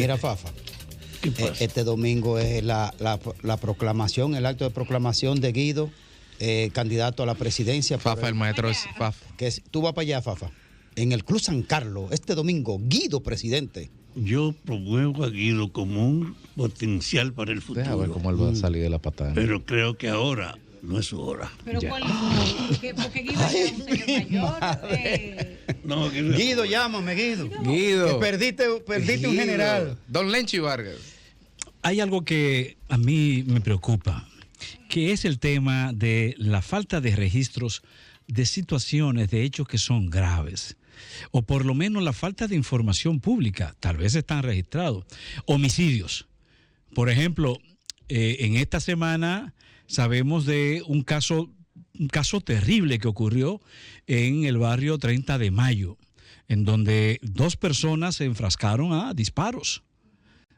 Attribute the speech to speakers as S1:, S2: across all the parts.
S1: Mira, Fafa, este domingo es la proclamación, el acto de proclamación de Guido, candidato a la presidencia.
S2: Fafa, el maestro es Fafa.
S1: Tú vas para allá, Fafa. En el Club San Carlos, este domingo, Guido presidente.
S3: Yo promuevo a Guido como un potencial para el futuro.
S2: Deja ver cómo él va a salir de la patada.
S3: Pero creo que ahora no es su hora.
S4: ¿Pero cuál es? Porque Guido es un señor mayor.
S3: No,
S1: Guido, llámame, Guido.
S2: Guido.
S1: Que perdiste un general.
S2: Don Lenchi Vargas.
S5: Hay algo que a mí me preocupa, que es el tema de la falta de registros de situaciones, de hechos que son graves, o por lo menos la falta de información pública. Tal vez están registrados. Homicidios. Por ejemplo, en esta semana sabemos de un caso terrible que ocurrió en el barrio 30 de Mayo, en donde 2 personas se enfrascaron a disparos.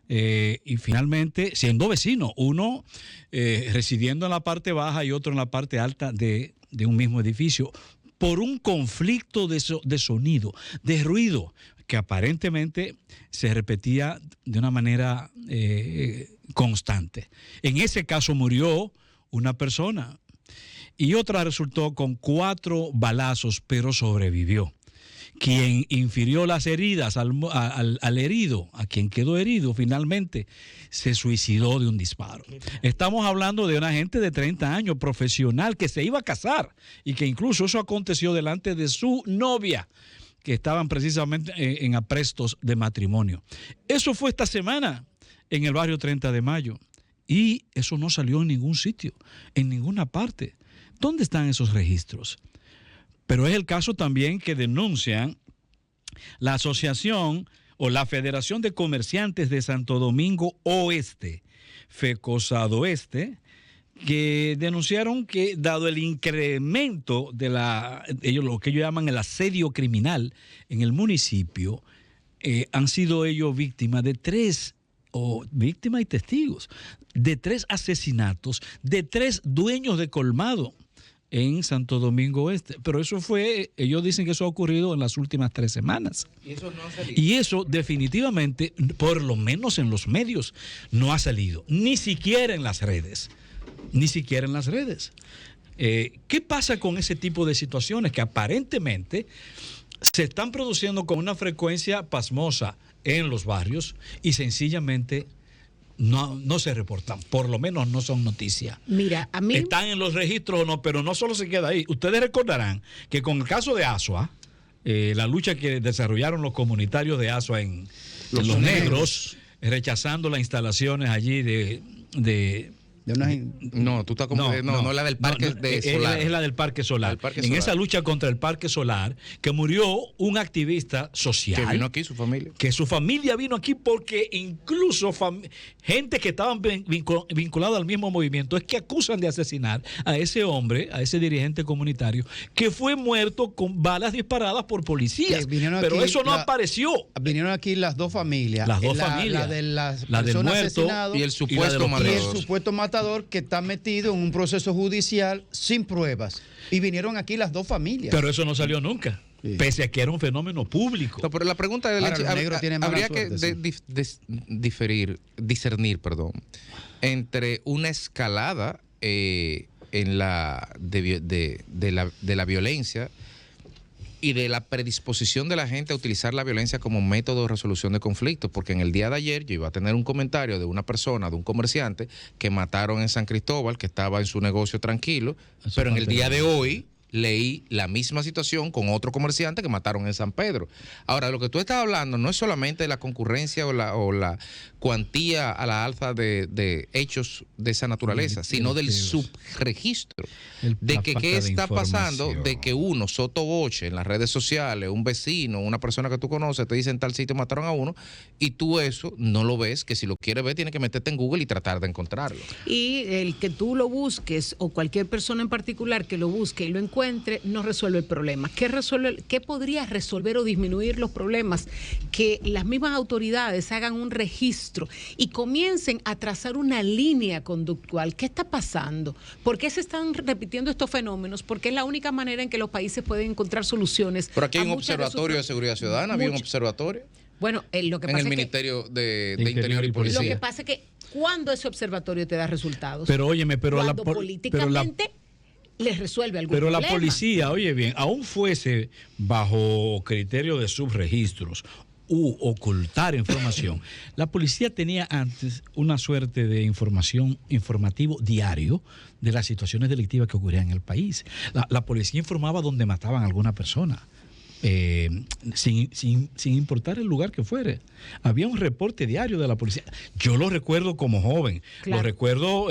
S5: Y finalmente, siendo vecinos, uno residiendo en la parte baja y otro en la parte alta de un mismo edificio, por un conflicto de sonido, de ruido, que aparentemente se repetía de una manera constante. En ese caso murió una persona y otra resultó con 4 balazos, pero sobrevivió. Quien infirió las heridas al herido, a quien quedó herido, finalmente se suicidó de un disparo. Estamos hablando de una gente de 30 años, profesional, que se iba a casar y que incluso eso aconteció delante de su novia, que estaban precisamente en aprestos de matrimonio. Eso fue esta semana en el barrio 30 de Mayo y eso no salió en ningún sitio, en ninguna parte. ¿Dónde están esos registros? Pero es el caso también que denuncian la Asociación o la Federación de Comerciantes de Santo Domingo Oeste, FECOSAD Oeste, que denunciaron que dado el incremento de lo que ellos llaman el asedio criminal en el municipio, han sido ellos víctimas de 3 víctimas y testigos, de 3 asesinatos, de 3 dueños de colmado en Santo Domingo Este. Pero eso ellos dicen que eso ha ocurrido en las últimas 3 semanas.
S2: Y eso no ha salido.
S5: Y eso definitivamente, por lo menos en los medios, no ha salido. Ni siquiera en las redes. Ni siquiera en las redes. ¿Qué pasa con ese tipo de situaciones que aparentemente se están produciendo con una frecuencia pasmosa en los barrios y sencillamente no se reportan, por lo menos no son noticias?
S4: Mira, a mí
S5: están en los registros o no, pero no solo se queda ahí. Ustedes recordarán que con el caso de Asua, la lucha que desarrollaron los comunitarios de Asua en Los Negros, rechazando las instalaciones allí
S2: No, tú estás como no la del parque solar.
S5: Es la del parque solar.
S2: Parque
S5: solar. Esa lucha contra el parque solar, que murió un activista social.
S2: Que vino aquí su familia.
S5: Que su familia vino aquí porque incluso gente que estaban vinculados al mismo movimiento es que acusan de asesinar a ese hombre, a ese dirigente comunitario, que fue muerto con balas disparadas por policías. Pero aquí, eso no apareció.
S1: Vinieron aquí las 2 familias.
S5: Las 2 familias.
S1: La del muerto
S2: y el supuesto
S1: matador, que está metido en un proceso judicial sin pruebas. Y vinieron aquí las 2 familias.
S5: Pero eso no salió nunca. Sí. Pese a que era un fenómeno público.
S2: No, pero la pregunta de habría que discernir, entre una escalada de la violencia y de la predisposición de la gente a utilizar la violencia como método de resolución de conflictos, porque en el día de ayer yo iba a tener un comentario de una persona, de un comerciante, que mataron en San Cristóbal, que estaba en su negocio tranquilo, pero en el día de hoy leí la misma situación con otro comerciante que mataron en San Pedro. Ahora, lo que tú estás hablando no es solamente de la concurrencia o la cuantía a la alza de hechos de esa naturaleza, sino del subregistro, de que qué está pasando, de que uno, sotoboche, en las redes sociales, un vecino, una persona que tú conoces, te dice en tal sitio mataron a uno, y tú eso no lo ves, que si lo quieres ver tienes que meterte en Google y tratar de encontrarlo.
S4: Y el que tú lo busques, o cualquier persona en particular que lo busque y lo encuentre, no resuelve el problema. ¿Qué podría resolver o disminuir los problemas? Que las mismas autoridades hagan un registro y comiencen a trazar una línea conductual. ¿Qué está pasando? ¿Por qué se están repitiendo estos fenómenos? Porque es la única manera en que los países pueden encontrar soluciones.
S2: Pero aquí hay un observatorio de seguridad ciudadana, ¿había un observatorio?
S4: Bueno, lo que
S2: en
S4: pasa
S2: el
S4: es
S2: Ministerio de Interior y Policía.
S4: Lo que pasa es que cuando ese observatorio te da resultados.
S5: Pero óyeme,
S4: cuando políticamente les resuelve algún
S5: problema.
S4: Pero
S5: la policía, oye bien, aún fuese bajo criterio de subregistros u ocultar información, la policía tenía antes una suerte de informativo diario de las situaciones delictivas que ocurrían en el país. La policía informaba donde mataban a alguna persona. Sin importar el lugar que fuere. Había un reporte diario de la policía. Yo lo recuerdo como joven, lo recuerdo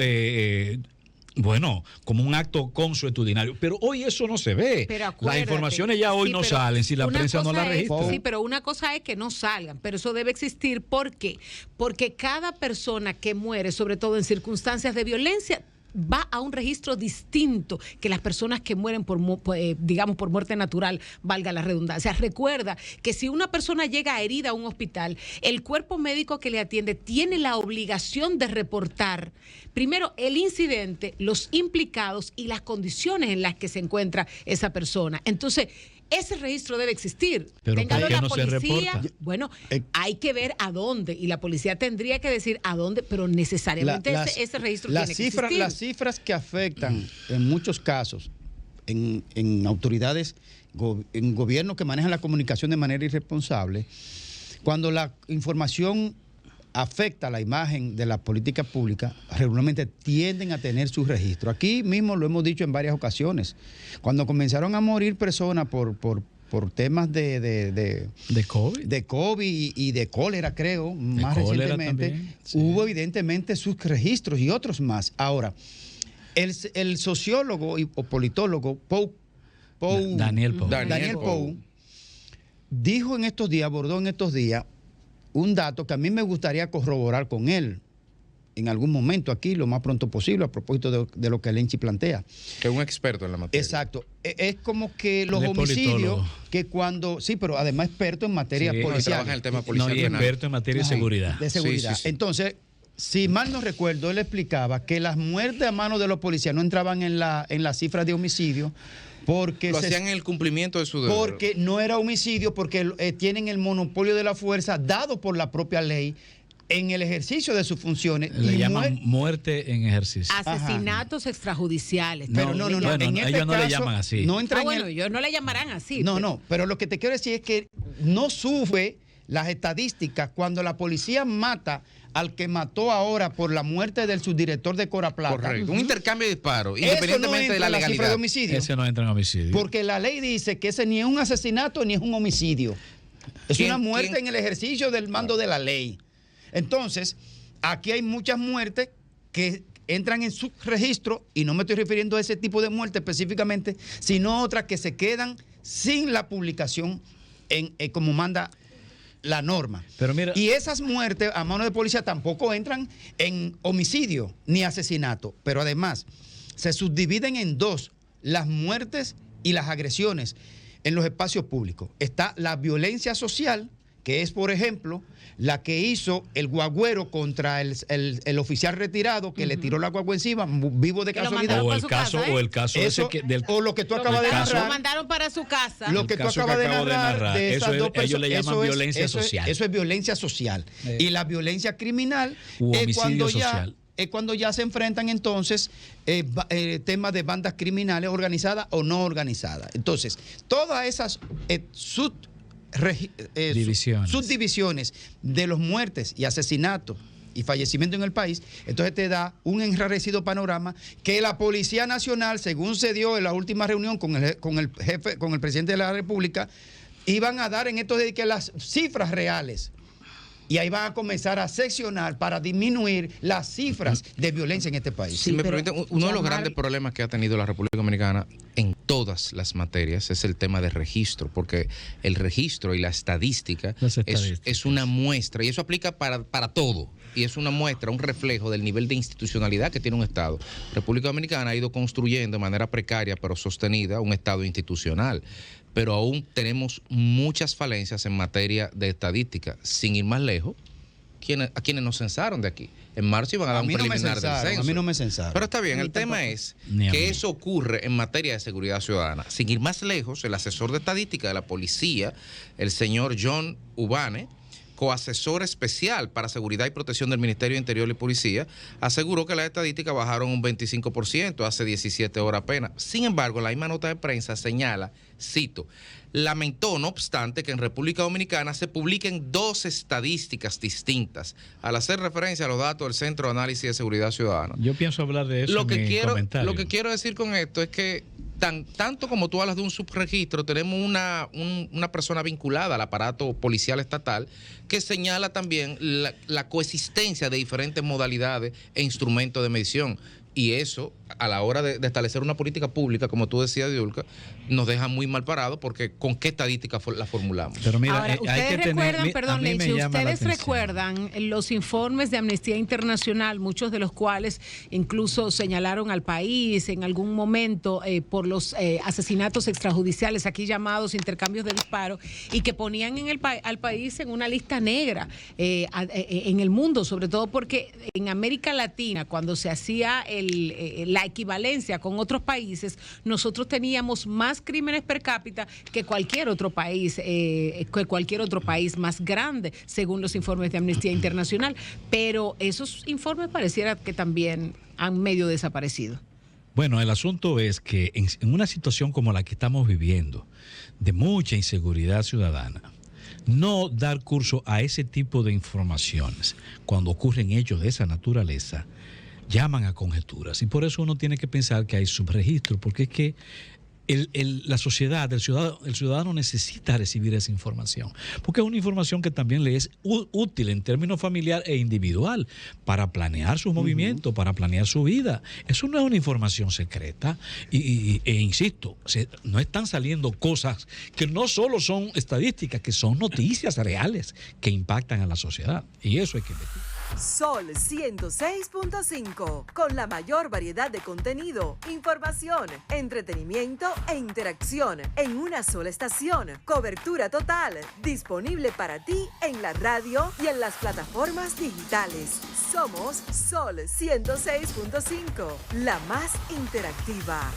S5: como un acto consuetudinario, pero hoy eso no se ve. Las informaciones ya hoy no salen si la prensa no las registra.
S4: Sí, pero una cosa es que no salgan, pero eso debe existir. ¿Por qué? Porque cada persona que muere, sobre todo en circunstancias de violencia, va a un registro distinto que las personas que mueren por muerte natural, valga la redundancia. Recuerda que si una persona llega herida a un hospital, el cuerpo médico que le atiende tiene la obligación de reportar primero el incidente, los implicados y las condiciones en las que se encuentra esa persona. Entonces, ese registro debe existir.
S5: Pero
S4: Téngalo
S5: ¿por qué
S4: la
S5: no
S4: policía.
S5: se reporta?
S4: Bueno, hay que ver a dónde, y la policía tendría que decir a dónde, pero necesariamente ese registro tiene que existir.
S1: Las cifras que afectan en muchos casos en autoridades, en gobiernos que manejan la comunicación de manera irresponsable, cuando la información afecta la imagen de la política pública, regularmente tienden a tener su registro. Aquí mismo lo hemos dicho en varias ocasiones. Cuando comenzaron a morir personas por temas de
S5: COVID.
S1: De COVID y de cólera, creo, más recientemente,
S5: sí.
S1: Hubo evidentemente sus registros y otros más. Ahora, el sociólogo o politólogo
S5: Daniel
S1: Pou dijo en estos días, abordó en estos días, un dato que a mí me gustaría corroborar con él en algún momento aquí, lo más pronto posible, a propósito de lo que Lenchi plantea.
S2: Que es un experto en la materia.
S1: Exacto. Es como que los homicidios, que cuando... Sí, pero además experto en materia policial.
S2: Trabaja en el tema policial.
S5: Y experto en materia de seguridad.
S1: De seguridad. Sí. Entonces, si mal no recuerdo, él explicaba que las muertes a manos de los policías no entraban en las cifras de homicidio, porque
S2: lo hacían en el cumplimiento de su deber.
S1: Porque no era homicidio, porque tienen el monopolio de la fuerza dado por la propia ley en el ejercicio de sus funciones.
S5: Le llaman muerte en ejercicio.
S4: Asesinatos extrajudiciales.
S1: Pero no.
S5: Bueno, ellos no le llaman así.
S1: No entra
S4: ellos no le llamarán así.
S1: No, pero lo que te quiero decir es que no sube las estadísticas cuando la policía mata al que mató ahora por la muerte del subdirector de Coraplata.
S2: Correcto. Un intercambio de disparos, independientemente de la legalidad.
S1: De homicidio.
S5: Ese no entra en homicidio.
S1: Porque la ley dice que ese ni es un asesinato ni es un homicidio. Es una muerte en el ejercicio del mando de la ley. Entonces, aquí hay muchas muertes que entran en su registro, y no me estoy refiriendo a ese tipo de muerte específicamente, sino otras que se quedan sin la publicación como manda la norma.
S5: Pero mira,
S1: y esas muertes a mano de policía tampoco entran en homicidio ni asesinato, pero además se subdividen en dos: las muertes y las agresiones en los espacios públicos. Está la violencia social, que es, por ejemplo, la que hizo el guagüero contra el oficial retirado que le tiró la guagua encima, vivo de casualidad.
S5: O el caso
S1: eso, o lo que tú acabas de narrar.
S4: Lo mandaron para su casa.
S1: Lo que tú acabas de narrar. De esas dos personas,
S5: ellos le llaman violencia social.
S1: Eso es violencia social. Y la violencia criminal
S5: es
S1: cuando ya se enfrentan entonces temas de bandas criminales organizadas o no organizadas. Entonces, todas esas subdivisiones de los muertes y asesinatos y fallecimientos en el país, entonces te da un enrarecido panorama que la Policía Nacional, según se dio en la última reunión con el presidente de la República, iban a dar en estos días que las cifras reales. Y ahí van a comenzar a seccionar para disminuir las cifras de violencia en este país.
S2: Si me permiten, uno de los grandes problemas que ha tenido la República Dominicana en todas las materias es el tema de registro, porque el registro y la estadística es una muestra, y eso aplica para todo, y es una muestra, un reflejo del nivel de institucionalidad que tiene un Estado. República Dominicana ha ido construyendo de manera precaria pero sostenida un Estado institucional, pero aún tenemos muchas falencias en materia de estadística. Sin ir más lejos, a quienes nos censaron de aquí. En marzo iban a dar un preliminar del censo.
S1: A mí no me censaron.
S2: Pero está bien, el tema es que eso ocurre en materia de seguridad ciudadana. Sin ir más lejos, el asesor de estadística de la policía, el señor John Ubane, coasesor especial para seguridad y protección del Ministerio de Interior y Policía, aseguró que las estadísticas bajaron un 25% hace 17 horas apenas. Sin embargo, la misma nota de prensa señala, cito, lamentó, no obstante, que en República Dominicana se publiquen 2 estadísticas distintas, al hacer referencia a los datos del Centro de Análisis de Seguridad Ciudadana.
S5: Yo pienso hablar de eso
S2: Lo que
S5: comentario.
S2: quiero decir con esto es que tanto como tú hablas de un subregistro, tenemos una persona vinculada al aparato policial estatal que señala también la coexistencia de diferentes modalidades e instrumentos de medición. Y eso, a la hora de establecer una política pública, como tú decías, Diulca, nos deja muy mal parados porque ¿con qué estadística la formulamos?
S5: Pero mira,
S4: ahora, ustedes recuerdan, perdón, si ustedes recuerdan los informes de Amnistía Internacional, muchos de los cuales incluso señalaron al país en algún momento por los asesinatos extrajudiciales, aquí llamados intercambios de disparos, y que ponían al país en una lista negra en el mundo, sobre todo porque en América Latina, cuando se hacía la equivalencia con otros países, nosotros teníamos más crímenes per cápita que cualquier otro país más grande, según los informes de Amnistía Internacional. Pero esos informes pareciera que también han medio desaparecido.
S5: Bueno, el asunto es que en una situación como la que estamos viviendo, de mucha inseguridad ciudadana, no dar curso a ese tipo de informaciones cuando ocurren hechos de esa naturaleza llaman a conjeturas, y por eso uno tiene que pensar que hay subregistro, porque es que la sociedad, el ciudadano necesita recibir esa información, porque es una información que también le es útil en términos familiar e individual para planear sus movimientos, para planear su vida. Eso no es una información secreta e insisto, no están saliendo cosas que no solo son estadísticas, que son noticias reales que impactan a la sociedad, y eso hay que investigar.
S6: Sol 106.5, con la mayor variedad de contenido, información, entretenimiento e interacción en una sola estación. Cobertura total, disponible para ti en la radio y en las plataformas digitales. Somos Sol 106.5, la más interactiva.